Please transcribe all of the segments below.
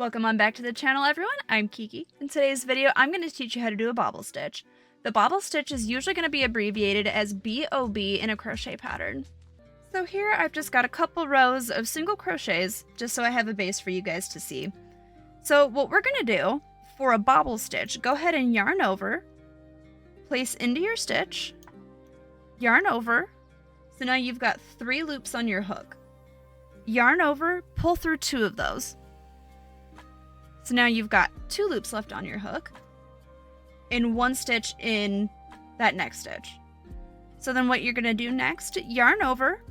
Welcome on back to the channel, everyone. I'm Kiki. In today's video, I'm going to teach you how to do a bobble stitch. The bobble stitch is usually going to be abbreviated as BOB in a crochet pattern. So here I've just got a couple rows of single crochets just so I have a base for you guys to see. So what we're going to do for a bobble stitch, go ahead and yarn over, place into your stitch, yarn over. So now you've got 3 loops on your hook. Yarn over, pull through 2 of those. So now you've got 2 loops left on your hook and 1 stitch in that next stitch. So then what you're going to do next, yarn over,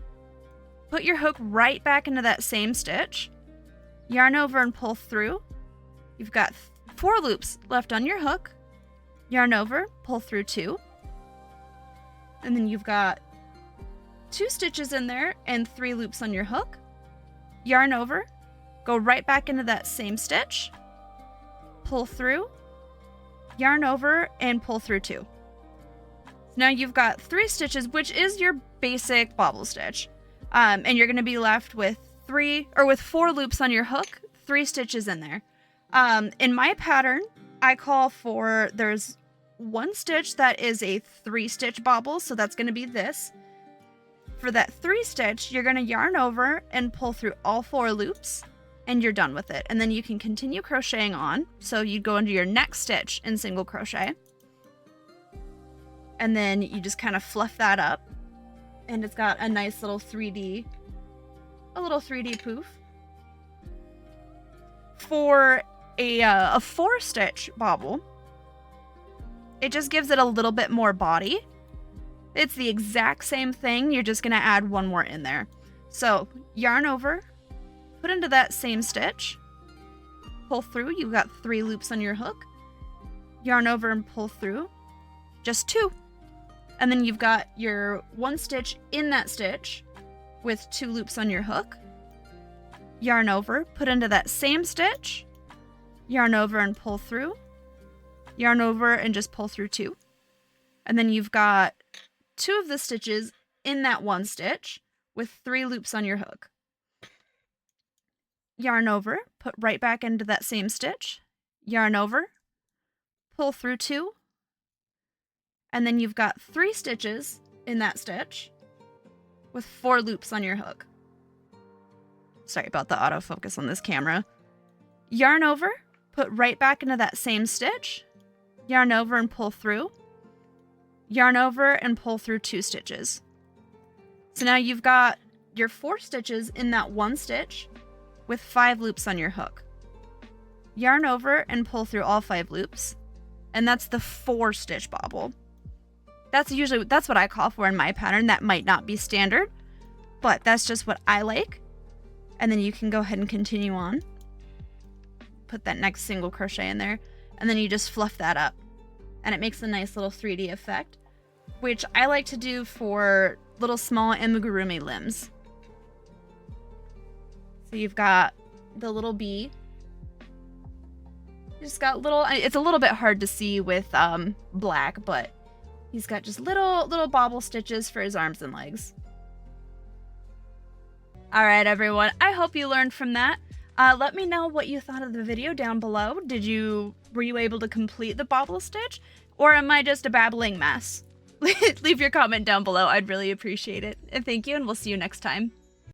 put your hook right back into that same stitch, yarn over and pull through. You've got 4 loops left on your hook, yarn over, pull through 2, and then you've got 2 stitches in there and 3 loops on your hook, yarn over, go right back into that same stitch, pull through, yarn over, and pull through 2. So now you've got 3 stitches, which is your basic bobble stitch. And you're going to be left with 4 loops on your hook, 3 stitches in there. In my pattern, I call for, there's 1 stitch that is a 3-stitch bobble, so that's going to be this. For that 3 stitch, you're going to yarn over and pull through all 4 loops, and you're done with it. And then you can continue crocheting on. So you go into your next stitch in single crochet, and then you just kind of fluff that up, and it's got a nice little 3D poof. For a 4-stitch bobble, it just gives it a little bit more body. It's the exact same thing, you're just going to add 1 more in there. So yarn over, put into that same stitch, pull through, you've got 3 loops on your hook, yarn over and pull through, just 2. And then you've got your 1 stitch in that stitch with 2 loops on your hook, yarn over, put into that same stitch, yarn over and pull through, yarn over and just pull through 2. And then you've got 2 of the stitches in that 1 stitch with 3 loops on your hook. Yarn over, put right back into that same stitch, yarn over, pull through 2, and then you've got 3 stitches in that stitch with 4 loops on your hook. Sorry about the autofocus on this camera. Yarn over, put right back into that same stitch, yarn over and pull through, yarn over and pull through 2 stitches. So now you've got your 4 stitches in that 1 stitch with 5 loops on your hook. Yarn over and pull through all 5 loops, and that's the 4-stitch bobble. That's what I call for in my pattern. That might not be standard, but that's just what I like. And then you can go ahead and continue on. Put that next single crochet in there, and then you just fluff that up, and it makes a nice little 3D effect, which I like to do for little small amigurumi limbs. So you've got the little bee. You just got little, it's a little bit hard to see with black, but he's got just little bobble stitches for his arms and legs. All right, everyone, I hope you learned from that. Let me know what you thought of the video down below. Were you able to complete the bobble stitch, or am I just a babbling mess? Leave your comment down below. I'd really appreciate it. And thank you, and we'll see you next time.